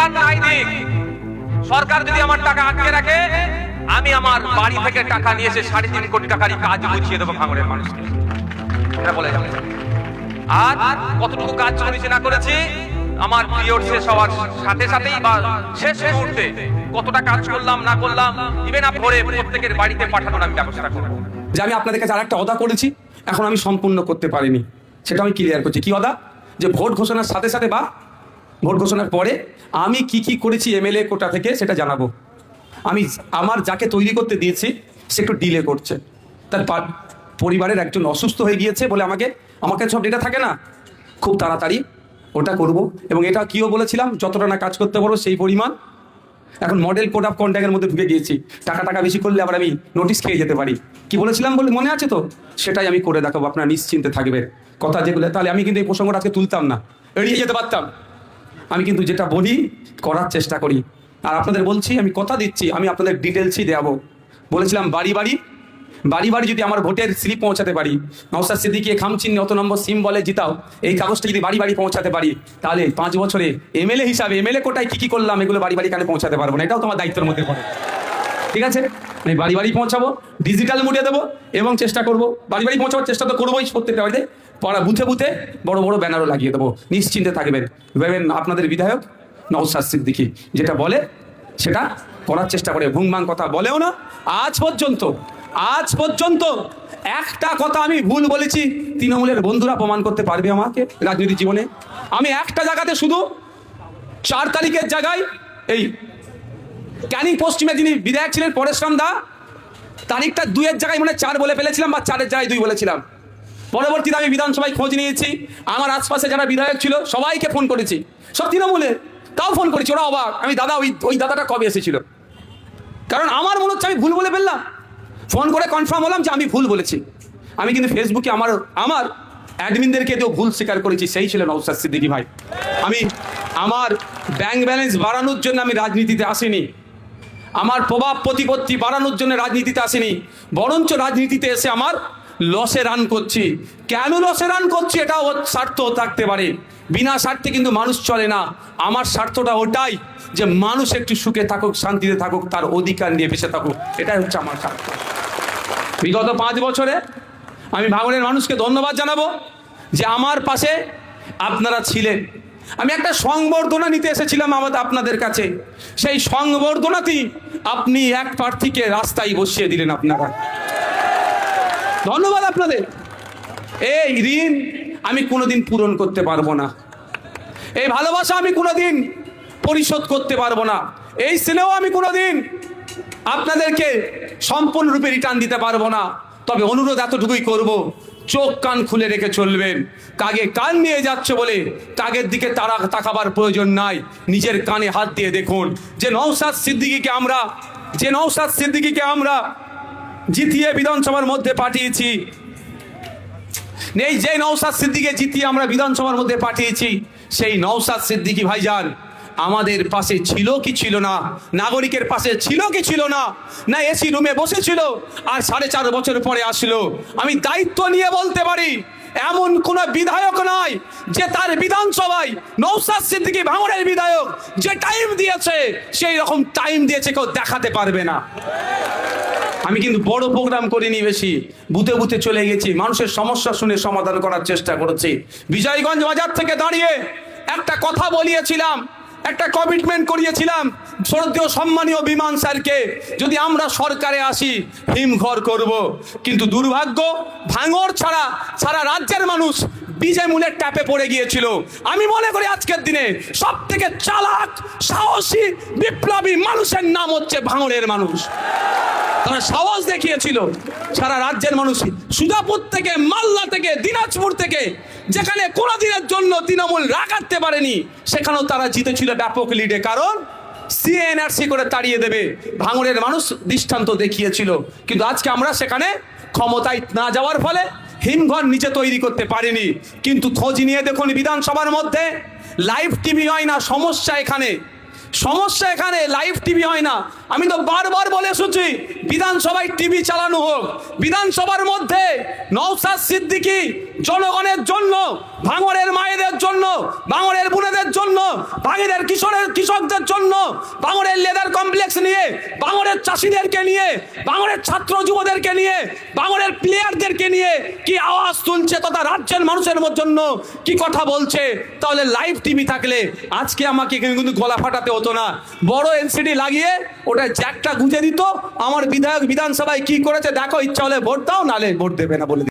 আর নাই দিক, সরকার যদি আমার টাকা আটকে রাখে, আমি আমার বাড়ি থেকে টাকা নিয়ে এসে 3.5 কোটি টাকারই কাজ বুঝিয়ে দেবো ভাঙড়ের মানুষকে। এটা বলে যাবে। আর কতটুকু কাজ করেছি না করেছি, আমার পিরিয়ড শেষ হওয়ার সাথে সাথেই বা শেষ মুহূর্তে কতটা কাজ করলাম না করলাম, ইভেন ভোরে প্রত্যেকের বাড়িতে পাঠানোর আমি ব্যবস্থা করবো। যে আমি আপনাদের কাছে আরেকটা ওয়াদা করেছি, এখন আমি সম্পূর্ণ করতে পারিনি, সেটা আমি ক্লিয়ার করছি। কি ওয়াদা? যে ভোট ঘোষণার সাথে সাথে বা ভোট ঘোষণার পরে আমি কি কি করেছি এমএলএ কোটা থেকে সেটা জানাবো। আমি আমার যাকে তৈরি করতে দিয়েছি সে একটু ডিলে করছে, তার পরিবারের একজন অসুস্থ হয়ে গিয়েছে বলে আমাকে সব ডেটা থাকে না, খুব তাড়াতাড়ি ওটা করব। এবং এটা কিও বলেছিলাম, যতটা না কাজ করতে পারবো সেই পরিমাণ। এখন মডেল কোড অফ কন্ডাক্টের মধ্যে ঢুকে গিয়েছি, টাকা বেশি করলে আবার আমি নোটিশ খেয়ে যেতে পারি। কি বলেছিলাম বলে মনে আছে তো? সেটাই আমি করে দেখাবো, আপনারা নিশ্চিন্তে থাকবেন। কথা যেগুলো, তাহলে আমি কিন্তু এই প্রসঙ্গটা আজকে তুলতাম না, এড়িয়ে যেতে পারতাম। আমি কিন্তু যেটা বলি করার চেষ্টা করি। আর আপনাদের বলছি, আমি কথা দিচ্ছি, আমি আপনাদের ডিটেলসই দেবো। বলেছিলাম বাড়ি বাড়ি যদি আমার ভোটের স্লিপ পৌঁছাতে পারি, নওশাদ সিদ্দিকী খামচিহ্ন অত নম্বর সিম বলে জিতাও, এই কাগজটা যদি বাড়ি পৌঁছাতে পারি, তাহলে 5 বছরে এমএলএ হিসাবে এমএলএ কোটায় কি করলাম এগুলো বাড়ি কানে পৌঁছাতে পারবো না। এটাও তোমার দায়িত্বের মধ্যে পড়ে। ঠিক আছে, আমি বাড়ি পৌঁছাবো, ডিজিটাল মোডে দেবো এবং চেষ্টা করবো বাড়ি পৌঁছাবার চেষ্টা তো করবোই প্রত্যেকটা বাড়িতে। পাড়া বুথে বড় বড় ব্যানারও লাগিয়ে দেবো। নিশ্চিন্তে থাকবেন, ভেবেন আপনাদের বিধায়ক নওশাদ সিদ্দিকী যেটা বলে সেটা করার চেষ্টা করে, ভুংভাং কথা বলেও না। আজ পর্যন্ত একটা কথা আমি ভুল বলেছি তৃণমূলের বন্ধুরা প্রমাণ করতে পারবে আমাকে রাজনীতি জীবনে। আমি একটা জায়গাতে শুধু 4 তারিখের জায়গায় এই ক্যানিং পশ্চিমে যিনি বিধায়ক ছিলেন পরেশরাম দা, তারিখটা 2-এর জায়গায় মনে 4 বলে ফেলেছিলাম, বা 4-এর জায়গায় 2 বলেছিলাম। পরবর্তীতে আমি বিধানসভায় খোঁজ নিয়েছি, আমার আশপাশে যারা বিধায়ক ছিল সবাইকে ফোন করেছি, সব তৃণমূলের, তাও ফোন করেছি, ওরা অবাক। আমি দাদা ওই দাদাটা কবে এসেছিল, কারণ আমার মনে হচ্ছে আমি ভুল বলে ফেললাম। ফোন করে কনফার্ম হলাম যে আমি ভুল বলেছি। আমি কিন্তু ফেসবুকে আমার অ্যাডমিনদেরকে দিয়েও ভুল স্বীকার করেছি, সেই ছিল নওশাদ সিদ্দিকী ভাই। আমি আমার ব্যাংক ব্যালেন্স বাড়ানোর জন্য আমি রাজনীতিতে আসিনি, আমার প্রভাব প্রতিপত্তি বাড়ানোর জন্য রাজনীতিতে আসিনি, বরঞ্চ রাজনীতিতে এসে আমার লসে রান করছি। কেন লসে রান করছি, এটাও স্বার্থ থাকতে পারে, বিনা স্বার্থে কিন্তু মানুষ চলে না। আমার স্বার্থটা ওটাই যে মানুষ একটু সুখে থাকুক, শান্তিতে থাকুক, তার অধিকার নিয়ে বেঁচে থাকুক, এটাই হচ্ছে আমার স্বার্থ। বিগত 5 বছরে আমি ভাঙড়ের মানুষকে ধন্যবাদ জানাবো যে আমার পাশে আপনারা ছিলেন। আমি একটা সংবর্ধনা নিতে এসেছিলাম আপনাদের কাছে, সেই সংবর্ধনাতেই আপনি এক প্রার্থীকে রাস্তায় বসিয়ে দিলেন। আপনারা ধন্যবাদ আপনাদের। এই ঋণ আমি কোনোদিন পূরণ করতে পারবো না, এই ভালোবাসা আমি কোনোদিন পরিশোধ করতে পারবো না, এই স্নেহ আমি কোনোদিন আপনাদেরকে সম্পূর্ণরূপে রিটার্ন দিতে পারবো না। তবে অনুরোধ এতটুকুই করব, চোখ কান খুলে রেখে চলবেন। কাগে কান নিয়ে যাচ্ছে বলে কাগের দিকে তাকাবার প্রয়োজন নাই, নিজের কানে হাত দিয়ে দেখুন যে নওশাদ সিদ্দিকীকে আমরা জিতিয়ে বিধানসভার মধ্যে পাঠিয়েছি। যে নওশাদ সিদ্দিকীকে জিতিয়ে আমরা বিধানসভার মধ্যে পাঠিয়েছি, সেই নওশাদ সিদ্দিকী ভাইজান আমাদের পাশে ছিল কি ছিল না, নাগরিকের পাশে ছিল কি ছিল না, না এসি রুমে বসেছিল আর 4.5 বছর পরে আসলো। আমি দায়িত্ব নিয়ে বলতে পারি, এমন কোন বিধায়ক নাই যে তার বিধানসভায় নওশাদ সিদ্দিকী ভাঙড়ের বিধায়ক যে টাইম দিয়েছে সেই রকম টাইম দিয়েছে কেউ দেখাতে পারবে না। আমি কিন্তু বড় প্রোগ্রাম করিনি, বেশি বুথে চলে গেছি, মানুষের সমস্যা শুনে সমাধান করার চেষ্টা করেছি। বিজয়গঞ্জ বাজার থেকে দাঁড়িয়ে একটা কথা বলিয়েছিলাম, একটা কমিটমেন্ট করিয়েছিলাম শ্রদ্ধেয় সম্মানীয় বিমান স্যারকে, যদি আমরা সরকারে আসি হিমঘর করব। কিন্তু দুর্ভাগ্য, ভাঙড় ছাড়া সারা রাজ্যের মানুষ বিজয়মূলের ট্যাপে পড়ে গিয়েছিল। আমি মনে করি আজকের দিনে সব থেকে চালাক, সাহসী, বিপ্লবী মানুষের নাম হচ্ছে ভাঙড়ের মানুষ। তারা সাহস দেখিয়েছিল, সারা রাজ্যের মানুষ, সুজাপুর থেকে, মালদা থেকে, দিনাজপুর থেকে, যেখানে কোনো দিনের জন্য তৃণমূল রাগাতে পারেনি, সেখানেও তারা জিতেছিল ব্যাপক লিডে। কারণ সিএনআরসি করে তাড়িয়ে দেবে ভাঙড়ের মানুষ দৃষ্টান্ত দেখিয়েছিল। কিন্তু আজকে আমরা সেখানে ক্ষমতায় না যাওয়ার ফলে হিমঘর নিচে তৈরি করতে পারিনি। কিন্তু খোঁজ নিয়ে দেখুন, বিধানসভার মধ্যে লাইভ টিভি হয় না, সমস্যা এখানে সমস্যা এখানে লাইভ টিভি হয় না। আমি তো বারবার বলে এসেছি বিধানসভায় টিভি চালানো হোক। বিধানসভার মধ্যে নওশাদ সিদ্দিকী জনগণের জন্য, ভাঙড়ের মায়েদের জন্য, ভাঙড়ের বোনেদের জন্য, ভাঙড়ের কৃষকদের জন্য, ভাঙড়ের লেদার কমপ্লেক্স নিয়ে, ভাঙড়ের চাষিদেরকে নিয়ে, ভাঙড়ের ছাত্র যুবদেরকে নিয়ে, ভাঙড়ের প্লেয়ারদেরকে নিয়ে কি আওয়াজ তুলছে তথা রাজ্যের মানুষের জন্য কি কথা বলছে। তাহলে লাইভ টিভি থাকলে আজকে আমাকে কিন্তু গলা ফাটাতে হতো না। বড় এলসিডি লাগিয়ে ওটা জ্যাকটা গুঁজে দিত, আমার বিধায়ক বিধানসভায় কি করেছে দেখো, ইচ্ছা হলে ভোট দাও, নালে ভোট দেবে না বলে দিত।